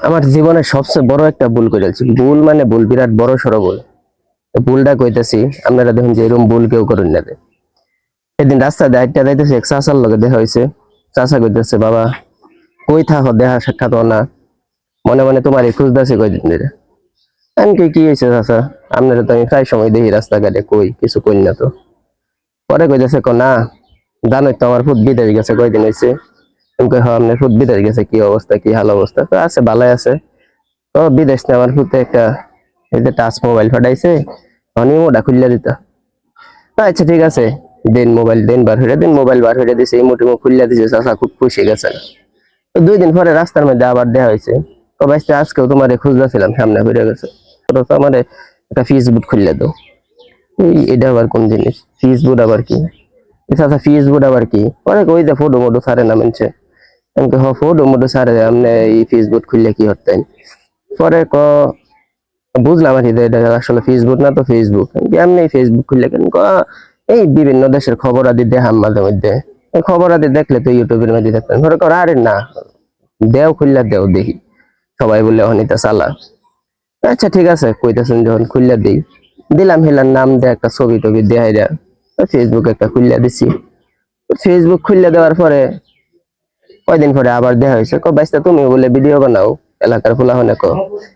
আমার জীবনের সবচেয়ে বড় একটা ভুল করেছি। ভুল মানে ভুল, বিরাট বড় সড়ো ভুল। ভুলটা কইতেছি, আপনারা দেখুন যে এরকম ভুল কেউ করেন না। সেদিন রাস্তা দিয়ে হাঁটতে যাইতেছে, এক চাচার লগে দেখা হয়েছে। চাচা কইতেছে, বাবা কই থাকো, দেখা সাক্ষাৎ না, মনে মনে তোমার খুঁজতেছে কয়দিন ধরে। আমি কই কি হয়েছে চাচা, আপনারা তো আমি প্রায় সময় দেখি রাস্তাঘাটে, কই কিছু কই না তো। পরে কইতেছে না, জানোই তো আমার ফুট বিদেশ গেছে কয়দিন হয়েছে। আমি কই হ্যাঁ, আপনার ফুট বিদেশ গেছে, কি অবস্থা, কি হাল অবস্থা? তো আছে, ভালোই আছে। তো বিদেশ না, আমার ফুটে একটা এই যে টাচ মোবাইল ফাটাইছে, অনেক ওটা খুললে দিতা। আচ্ছা ঠিক আছে, দিন মোবাইল, দিন বার হয়ে দিন মোবাইল বার হয়ে দিছে, ইমো টিমো খুললে দিছে। চাচা খুব খুশি গেছে। তো 2 দিন পরে রাস্তার মধ্যে আবার দেখা হয়েছে। তো ভাই আজকেও তোমার খুঁজতেছিলাম, সামনে ঘুরে গেছে। তো আমার একটা ফেসবুক খুললে দাও। এটা আবার কোন জিনিস? ফেসবুক আবার কি? চাচা ফেসবুক আবার কি? পরে ওই যে ফটো মোটো সারে না মানছে। আমি হ ফটো মোটো সারে, আপনি এই ফেসবুক খুললে কি হতেন? পরে বুঝলাম আর কি এটা আসলে ফেসবুক না, তো ফেসবুক এমনি ফেসবুক খুললে কেন? এই বিভিন্ন দেশের খবর আদি দেখাম মাঝে মধ্যে। খবর আদি দেখলে তো ইউটিউবের মধ্যে দেখতেন, ধরে কর আরে না, দেও খুললা দেও দেখি। সবাই বললে অনিতা চালা। আচ্ছা ঠিক আছে, কইতেছেন যখন খুললা দিই, দিলাম। হেলার নাম দিয়ে একটা ছবি টবি দেখাই দেয়া, ফেসবুক একটা খুললা দিছি। ফেসবুক খুললা দেওয়ার পরে কয়দিন পরে আবার দেখা হয়েছে। বাইসটা তুমি বলে ভিডিও বানাও, এলাকার খোলা হনে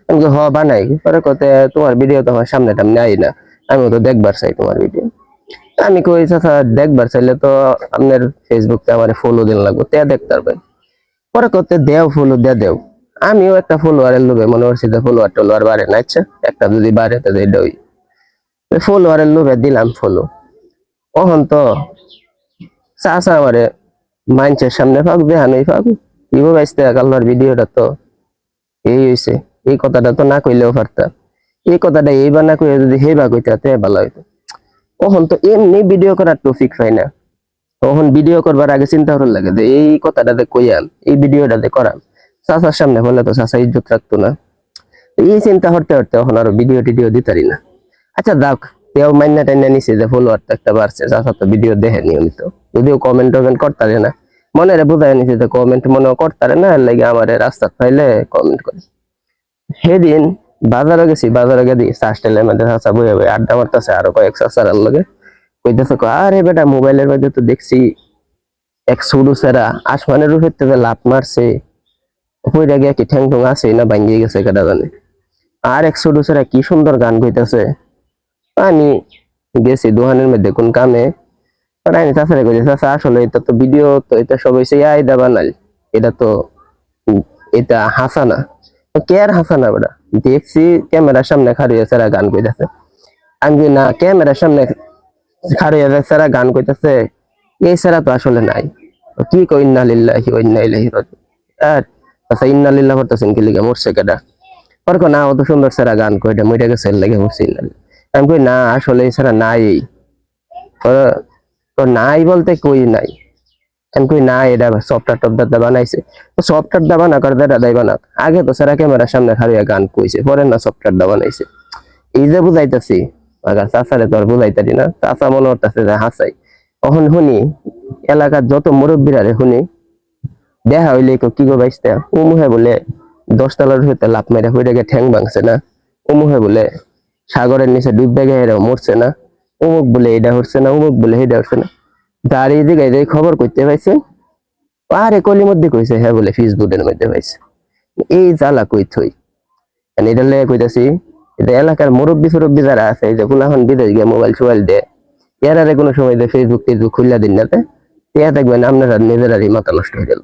আমি হ বানাই। পরে কতে তোমার ভিডিও তো আমার সামনে টামনে আই না, আমিও তো দেখবার চাই তোমার ভিডিও। আমি কই চাচা, দেখবার চাইলে তো আপনার ফেসবুকে আমার ফলো দিন লাগবে, তে দেখতে পারবেন। পরে করতে দেও, ফলো দেও। আমিও একটা ফলোয়ারের লোভে মনে করছি যে ফলোয়ার টলোয়ার বাড়ে না, আচ্ছা একটা যদি বাড়ে তো এটাই ফলোয়ারের লোভে দিলাম ফলো। ওহন তো চাচা আমারে মানুষের সামনে ফাঁক দেখানোই ফাঁক, ইভো বাইসতে কাল্লার ভিডিওটা তো এই হয়েছে, এই কথাটা তো না কইলেও পারতাম। এই কথাটা এইবার না কইলে যদি হেবা কইতে তে ভালো হইতো। ওহন তো এমনি ভিডিও করার টপিক পাই না। তখন ভিডিও করবার আগে চিন্তা করার লাগে যে এই কথাটাতে কইয়াম, এই ভিডিওটাতে করাম, চাচার সামনে বলে তো চাচা ইজ্জত রাখতো না। এই চিন্তা করতে করতে এখন আরো ভিডিও টিডিও দিতারি না। আচ্ছা দেখ, তেও মাইনা টাইনা নিছে যে ফলোয়ার তো একটা বাড়ছে, চাচা তো ভিডিও দেখে নিয়মিত, যদিও কমেন্ট টমেন্ট করতারে না। মনে রে বুঝাই নিছে যে কমেন্ট মনে করতারে না, এর লাগে আমার রাস্তা পাইলে কমেন্ট করে। সেদিন বাজারে গেছি, বাজারে গিয়ে দেখি চাষটেলের মধ্যে চাচা বইয়ে বই আড্ডা মারতেছে আরো কয়েক চাচার লগে। কইতেছে আরে বেটা, মোবাইলের মধ্যে তো দেখছি এক সরু সেরা আসমানের উপর থেকে লাফ মারছে, পইরা গিয়া কি ঠ্যাং ঠুং আছে না ভাঙ্গিয়ে গেছে কেটা জানে। আর এক সরু সেরা কি সুন্দর গান কইতেছে। আমি গেছি দোকানের মধ্যে কোন কামে, আমি চাচারে কইছি, চাচা আসলে এটা তো ভিডিও, তো এটা সব হইছে আইদা বানাল, এটা তো এটা হাসানা। কে আর হাসানা বেটা? দেখছি ক্যামেরার সামনে খাড়িয়ে সেরা গান কইতেছে। আমি না, ক্যামেরার সামনে খাড়িয়ে সেরা গান কইতেছে, এই সেরা তো আসলে নাই। কি কই ইন্না লিল্লাহি ওয়া ইন্না ইলাইহি রাজিউন। আর আচ্ছা ইন্না লিল্লাহি করতেছেন কি লিগা, মরছে কেডা? পরে না, অত সুন্দর সেরা গান কইটা মইটা গেছে লাগে মরছে। আমি কই না, আসলে এই সেরা নাই। তো নাই বলতে কই নাই। আমি কই না, এটা সফটওয়্যার টপডার বানাইছে। তো সফটওয়্যার দা বানা করে দাই বানা, আগে তো সেরা ক্যামেরার সামনে খাড়িয়া গান কইছে, পরে না সফটওয়্যার দা বানাইছে। এই যে বুঝাইতেছি, চাচারে তো আর বুঝাইতারি না। চাচা মনে করতেছে যে হাসাই। তখন শুনি এলাকার যত মুরব্বীরা শুনি দেখা হইলে কি গো বাইসটা, ও মুহে বলে 10 তলার হইতে লাভ মেরে হইরে গিয়ে ঠ্যাং ভাঙছে না, ও মুহে বলে সাগরের নিচে ডুববে গিয়ে মরছে না, অমুক বলে এটা হচ্ছে না, অমুক বলে এটা হচ্ছে না। যার এই দিকে যে খবর করতে পাইছে, আরে কলির মধ্যে কইছে হ্যাঁ বলে ফেসবুকের মধ্যে পাইছে। এই জ্বালা কই থই এটা লেগে কইতাছি, এটা এলাকার মুরব্বী ফুরব্বী যারা আছে, যে গুলাখন বিদেশ গিয়ে মোবাইল সোবাইল দেয়, এরা কোনো সময় ফেসবুক টেসবুক খুললা দিন না, দেখবেন আপনারা নিজেরারই মাথা নষ্ট হয়ে গেল।